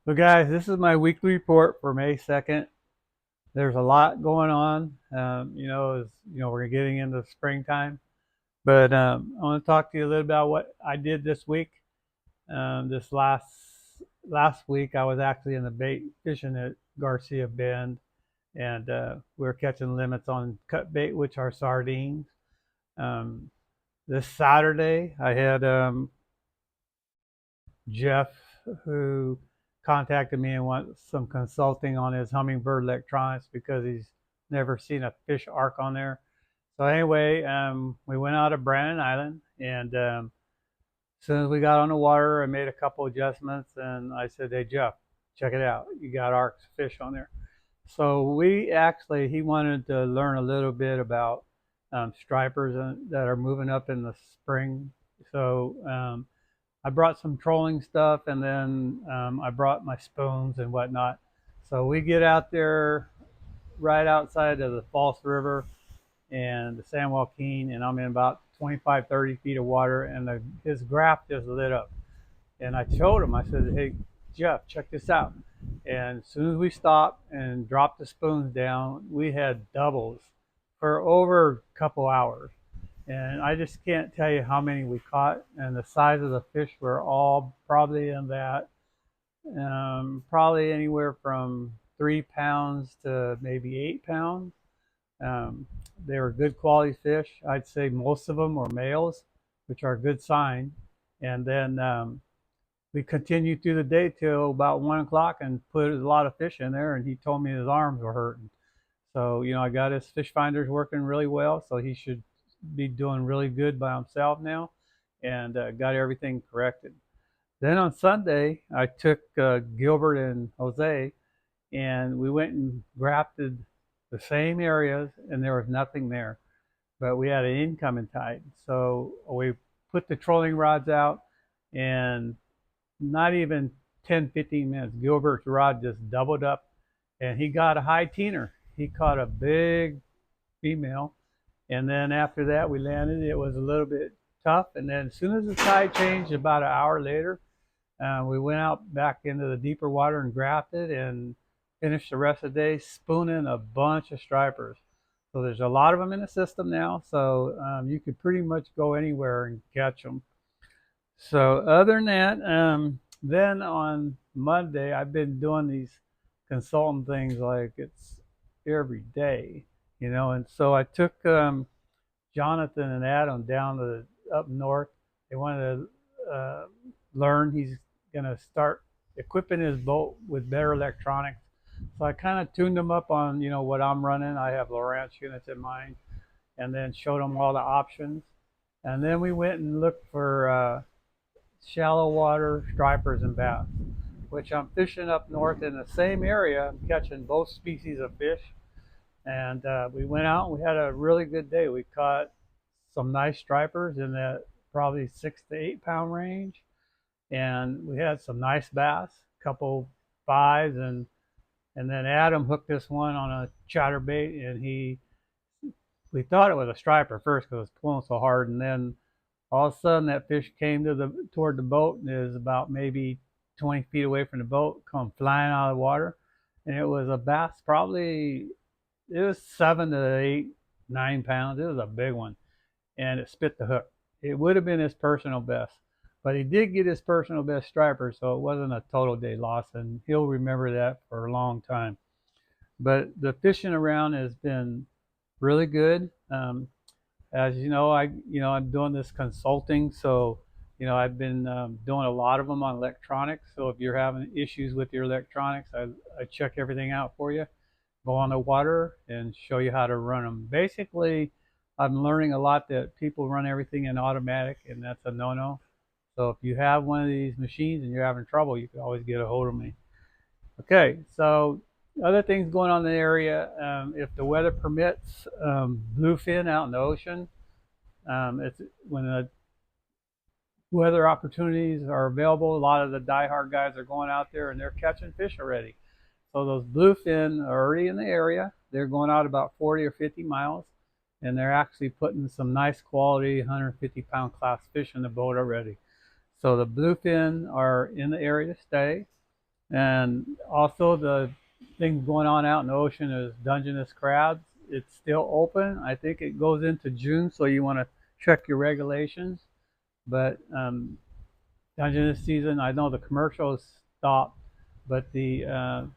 So guys, this is my weekly report for May 2nd. There's a lot going on. We're getting into springtime, but I want to talk to you a little about what I did this week. This last week, I was actually in the bait fishing at Garcia Bend, and we were catching limits on cut bait, which are sardines. Um, this Saturday, I had Jeff, who contacted me and wants some consulting on his Humminbird electronics because he's never seen a fish arc on there. So anyway, we went out of Brandon Island, and as soon as we got on the water, I made a couple adjustments, and I said, "Hey Jeff, check it out. You got arcs fish on there." So he wanted to learn a little bit about stripers that are moving up in the spring. So I brought some trolling stuff, and then I brought my spoons and whatnot. So we get out there right outside of the False River and the San Joaquin, and I'm in about 25, 30 feet of water, and his graph just lit up. And I showed him, I said, "Hey, Jeff, check this out." And as soon as we stopped and dropped the spoons down, we had doubles for over a couple hours. And I just can't tell you how many we caught, and the size of the fish were all probably in that, probably anywhere from 3 pounds to maybe 8 pounds. Um, they were good quality fish. I'd say most of them were males, which are a good sign. And then we continued through the day till about 1 o'clock and put a lot of fish in there. And he told me his arms were hurting. So, I got his fish finders working really well. So he should be doing really good by himself now, and got everything corrected. Then on Sunday, I took Gilbert and Jose, and we went and grafted the same areas, and there was nothing there. But we had an incoming tide. So we put the trolling rods out, and not even 10, 15 minutes, Gilbert's rod just doubled up, and he got a high teener. He caught a big female, and then after that, we landed. It was a little bit tough. And then as soon as the tide changed, about an hour later, we went out back into the deeper water and grafted and finished the rest of the day spooning a bunch of stripers. So there's a lot of them in the system now. So you could pretty much go anywhere and catch them. So other than that, then on Monday, I've been doing these consultant things like it's every day, and so I took Jonathan and Adam down to up north. They wanted to learn. He's going to start equipping his boat with better electronics. So I kind of tuned them up on what I'm running. I have Lowrance units in mine, and then showed them all the options. And then we went and looked for shallow water stripers and bass, which I'm fishing up north in the same area. I'm catching both species of fish, and we went out and we had a really good day. We caught some nice stripers in that probably 6 to 8 pound range, and we had some nice bass, a couple fives, and then Adam hooked this one on a chatterbait, and we thought it was a striper first because it was pulling so hard, and then all of a sudden that fish came toward the boat and is about maybe 20 feet away from the boat, come flying out of the water, and it was a bass. Probably it was 7 to 8, 9 pounds. It was a big one, and it spit the hook. It would have been his personal best, but he did get his personal best striper, so it wasn't a total day loss, and he'll remember that for a long time. But the fishing around has been really good. As I'm doing this consulting, so I've been doing a lot of them on electronics. So if you're having issues with your electronics, I check everything out for you, go on the water, and show you how to run them. Basically, I'm learning a lot that people run everything in automatic, and that's a no-no. So if you have one of these machines and you're having trouble, you can always get a hold of me. Okay, so other things going on in the area, if the weather permits, bluefin out in the ocean. It's when the weather opportunities are available, a lot of the diehard guys are going out there and they're catching fish already. So those bluefin are already in the area. They're going out about 40 or 50 miles, and they're actually putting some nice quality 150-pound class fish in the boat already. So the bluefin are in the area to stay. And also the thing going on out in the ocean is Dungeness crabs. It's still open. I think it goes into June, so you want to check your regulations. But Dungeness season, I know the commercials stopped, but the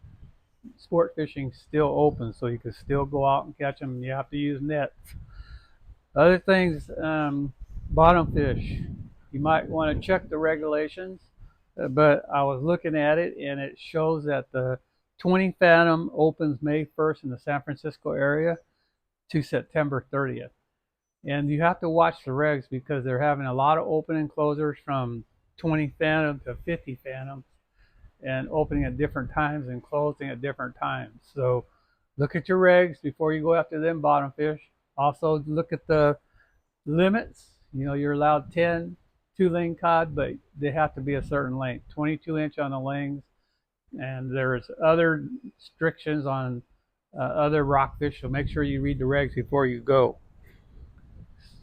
sport fishing's still open, so you can still go out and catch them. You have to use nets. Other things, bottom fish. You might want to check the regulations, but I was looking at it and it shows that the 20 Fathom opens May 1st in the San Francisco area to September 30th. And you have to watch the regs because they're having a lot of opening closers from 20 Fathom to 50 Fathoms and opening at different times and closing at different times. So look at your regs before you go after them bottom fish. Also look at the limits. You know, you're allowed 10 two-lane cod, but they have to be a certain length, 22-inch on the lings. And there's other restrictions on other rockfish, so make sure you read the regs before you go.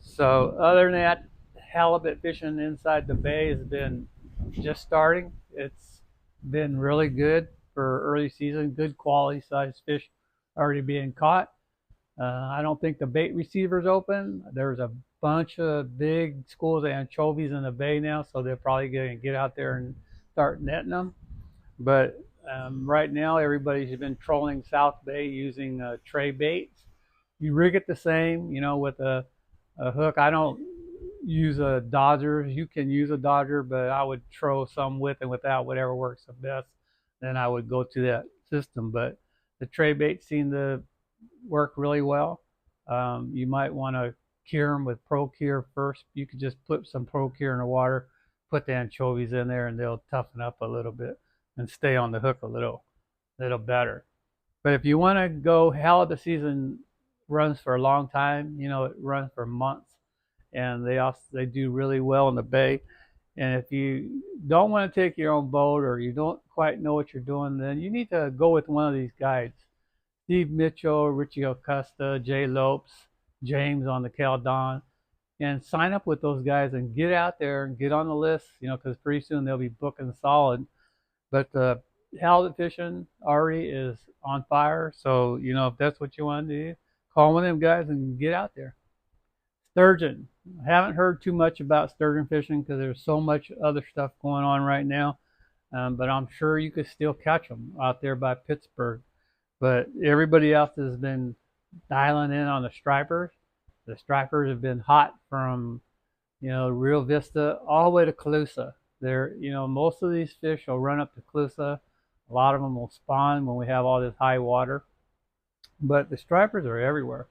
So other than that, halibut fishing inside the bay has been just starting. It's been really good for early season, good quality size fish already being caught. I don't think the bait receiver's open. There's a bunch of big schools of anchovies in the bay now, so they're probably going to get out there and start netting them. But right now, everybody's been trolling South Bay using tray baits. You rig it the same, you know, with a hook. I don't use a Dodger. You can use a Dodger, but I would throw some with and without, whatever works the best. Then I would go to that system. But the tray baits seem to work really well. You might want to cure them with Pro-Cure first. You could just put some Pro-Cure in the water, put the anchovies in there, and they'll toughen up a little bit and stay on the hook a little better. But if you want to go, halibut season runs for a long time. You know, it runs for months, and they do really well in the bay. And if you don't want to take your own boat or you don't quite know what you're doing, then you need to go with one of these guides. Steve Mitchell, Richie Acosta, Jay Lopes, James on the Caldon, and sign up with those guys and get out there and get on the list, you know, because pretty soon they'll be booking solid. But the halibut fishing already is on fire, so, you know, if that's what you want to do, call one of them guys and get out there. Sturgeon. I haven't heard too much about sturgeon fishing because there's so much other stuff going on right now, but I'm sure you could still catch them out there by Pittsburgh. But everybody else has been dialing in on the stripers. The stripers have been hot from, you know, Rio Vista all the way to Calusa. They're, you know, most of these fish will run up to Calusa. A lot of them will spawn when we have all this high water. But the stripers are everywhere.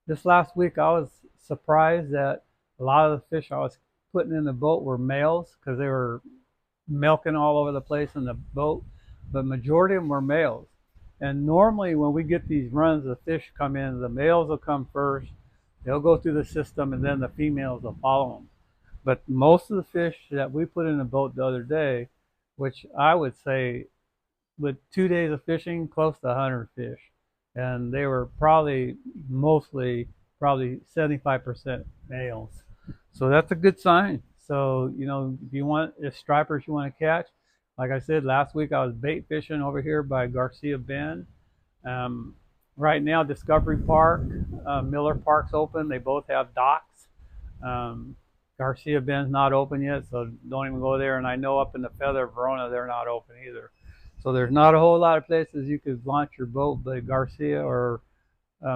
This last week, I was surprised that a lot of the fish I was putting in the boat were males because they were milking all over the place in the boat. But majority of them were males. And normally when we get these runs, the fish come in, the males will come first. They'll go through the system and then the females will follow them. But most of the fish that we put in the boat the other day, which I would say with 2 days of fishing, close to 100 fish. And they were probably 75% males. So that's a good sign. So, you know, if stripers you want to catch, like I said, last week I was bait fishing over here by Garcia Bend. Right now, Discovery Park, Miller Park's open. They both have docks. Garcia Bend's not open yet, so don't even go there. And I know up in the Feather Verona, they're not open either. So there's not a whole lot of places you could launch your boat, but Garcia or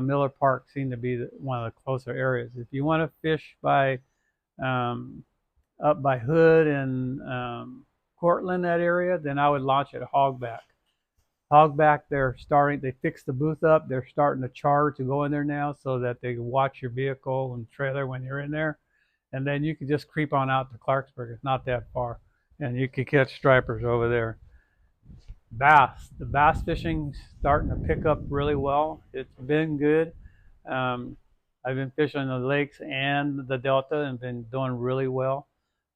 Miller Park seem to be one of the closer areas. If you want to fish by up by Hood and Cortland, that area, then I would launch at Hogback. Hogback, they fixed the booth up. They're starting to charge to go in there now so that they can watch your vehicle and trailer when you're in there. And then you can just creep on out to Clarksburg. It's not that far. And you can catch stripers over there. Bass. The bass fishing's starting to pick up really well. It's been good. I've been fishing the lakes and the Delta and been doing really well.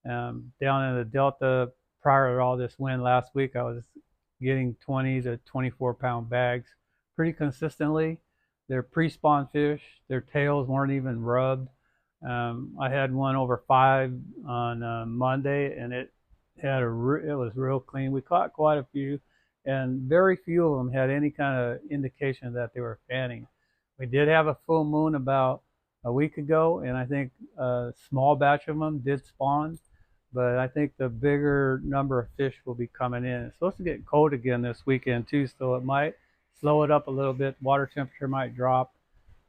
Down in the Delta, prior to all this wind last week, I was getting 20 to 24 pound bags pretty consistently. They're pre-spawn fish. Their tails weren't even rubbed. I had one over 5 on Monday, and it was real clean. We caught quite a few. and very few of them had any kind of indication that they were fanning. We did have a full moon about a week ago, and I think a small batch of them did spawn, but I think the bigger number of fish will be coming in. It's supposed to get cold again this weekend too, so it might slow it up a little bit. Water temperature might drop,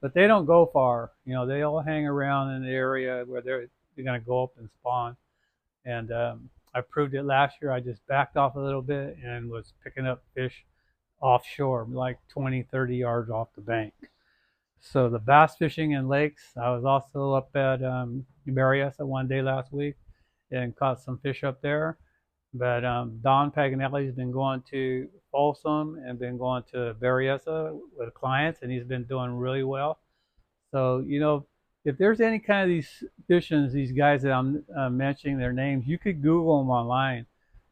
but they don't go far. You know, they all hang around in the area where they're going to go up and spawn. And I proved it last year. I just backed off a little bit and was picking up fish offshore, like 20, 30 yards off the bank. So the bass fishing in lakes, I was also up at Berryessa one day last week and caught some fish up there. But Don Paganelli's been going to Folsom and been going to Berryessa with clients, and he's been doing really well. So, you know, if there's any kind of these fishings, these guys that I'm mentioning their names, you could Google them online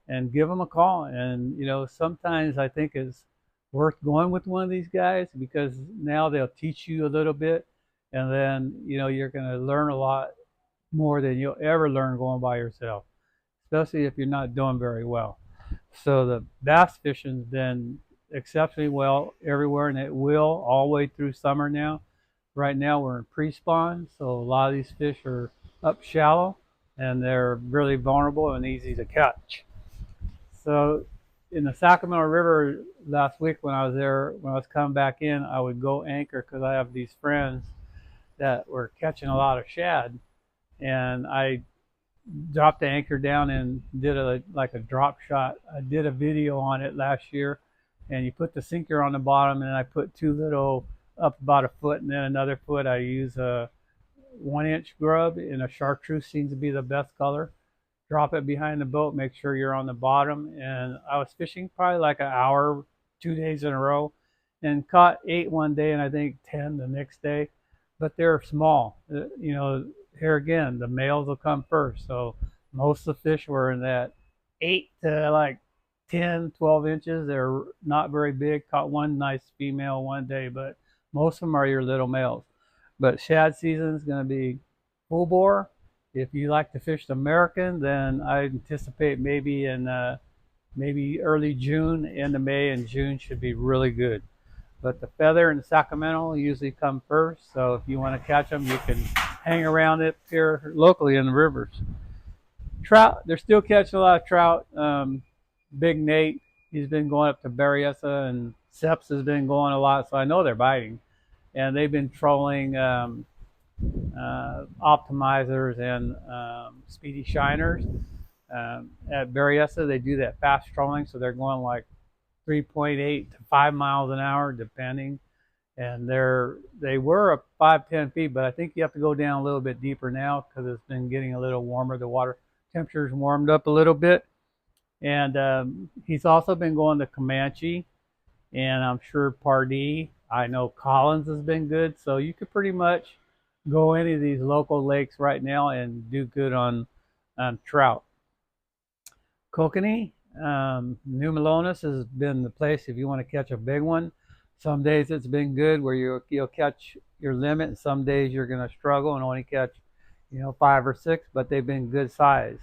and give them a call. And, you know, sometimes I think it's worth going with one of these guys because now they'll teach you a little bit. And then, you know, you're going to learn a lot more than you'll ever learn going by yourself, especially if you're not doing very well. So the bass fishing's been exceptionally well everywhere, and it will all the way through summer now. Right now we're in pre-spawn, so a lot of these fish are up shallow, and they're really vulnerable and easy to catch. So in the Sacramento River last week when I was there, when I was coming back in, I would go anchor because I have these friends that were catching a lot of shad, and I dropped the anchor down and did a drop shot. I did a video on it last year, and you put the sinker on the bottom, and I put two little up about a foot, and then another foot. I use a 1-inch grub, and a chartreuse seems to be the best color. Drop it behind the boat, make sure you're on the bottom. And I was fishing probably like an hour, 2 days in a row, and caught 8 one day and I think 10 the next day. But they're small. You know, here again, the males will come first. So most of the fish were in that 8 to like 10, 12 inches. They're not very big. Caught one nice female one day, but most of them are your little males. But shad season is going to be full bore. If you like to fish the American, then I anticipate maybe in maybe early June, end of May, and June should be really good. But the feather and the Sacramento usually come first. So if you want to catch them, you can hang around it here locally in the rivers. Trout, they're still catching a lot of trout. Big Nate, he's been going up to Berryessa, and Seps has been going a lot, so I know they're biting. And they've been trolling optimizers and speedy shiners. At Berryessa, they do that fast trolling, so they're going like 3.8 to 5 miles an hour, depending. And they were up 5-10 feet, but I think you have to go down a little bit deeper now because it's been getting a little warmer. The water temperature's warmed up a little bit. And he's also been going to Comanche, and I'm sure Pardee. I know Collins has been good, so you could pretty much go any of these local lakes right now and do good on trout. Kokanee, New Melones has been the place if you want to catch a big one. Some days it's been good where you'll catch your limit, and some days you're going to struggle and only catch, you know, 5 or 6, but they've been good size.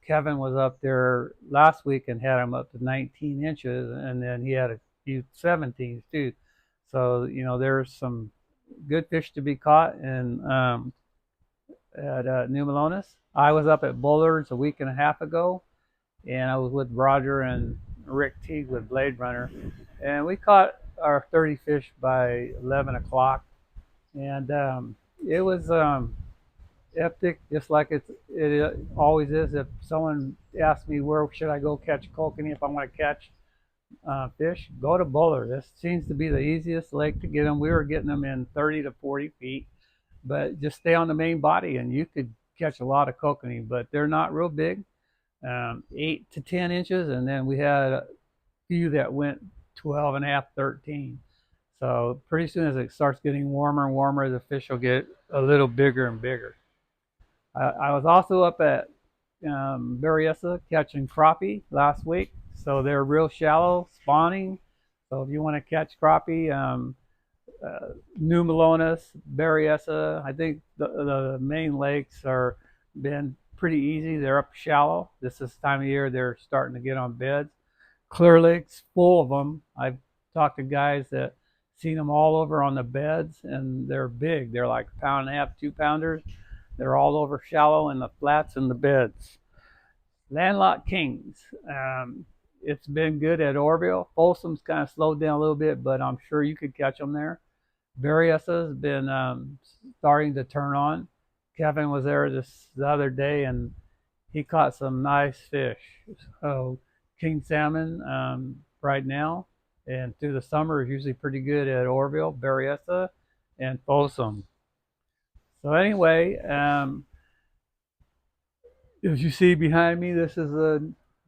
Kevin was up there last week and had them up to 19 inches, and then he had a few 17s too. So, you know, there's some good fish to be caught in at New Melones. I was up at Bullards a week and a half ago, and I was with Roger and Rick Teague with Blade Runner, and we caught our 30 fish by 11 o'clock, and it was epic, just like it always is. If someone asks me where should I go catch kokanee if I want to catch fish, go to Bullard. This seems to be the easiest lake to get them. We were getting them in 30 to 40 feet, but just stay on the main body and you could catch a lot of kokanee, but they're not real big, 8 to 10 inches, and then we had a few that went 12 and a half, 13. So pretty soon as it starts getting warmer and warmer, the fish will get a little bigger and bigger. I was also up at Berryessa catching crappie last week. So they're real shallow, spawning. So if you want to catch crappie, New Melones, Berryessa, I think the main lakes are been pretty easy. They're up shallow. This is the time of year they're starting to get on beds. Clear Lake's full of them. I've talked to guys that seen them all over on the beds, and they're big. They're like a pound and a half, 2 pounders. They're all over shallow in the flats and the beds. Landlocked Kings. It's been good at Orville. Folsom's kind of slowed down a little bit, but I'm sure you could catch them there. Berryessa's been starting to turn on. Kevin was there the other day, and he caught some nice fish. So king salmon right now, and through the summer is usually pretty good at Orville, Berryessa, and Folsom. So anyway, as you see behind me, this is a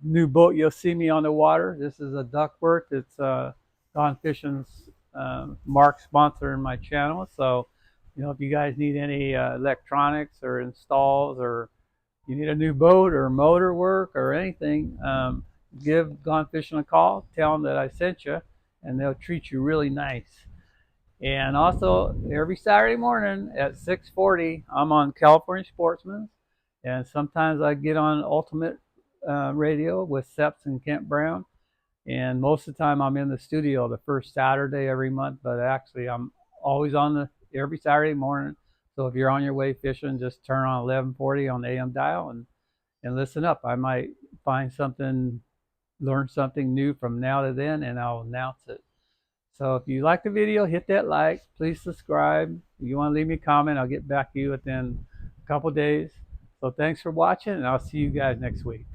new boat. You'll see me on the water. This is a Duckworth. It's Gone Fishing's Mark sponsor in my channel. So, if you guys need any electronics or installs, or you need a new boat or motor work or anything, give Gone Fishing a call. Tell them that I sent you, and they'll treat you really nice. And also, every Saturday morning at 6:40, I'm on California Sportsman, and sometimes I get on Ultimate Radio with Seps and Kent Brown. And most of the time, I'm in the studio the first Saturday every month. But actually, I'm always on every Saturday morning. So if you're on your way fishing, just turn on 1140 on the AM dial and listen up. I might find something, learn something new from now to then, and I'll announce it. So if you like the video, hit that like. Please subscribe. If you want to leave me a comment, I'll get back to you within a couple days. So thanks for watching, and I'll see you guys next week.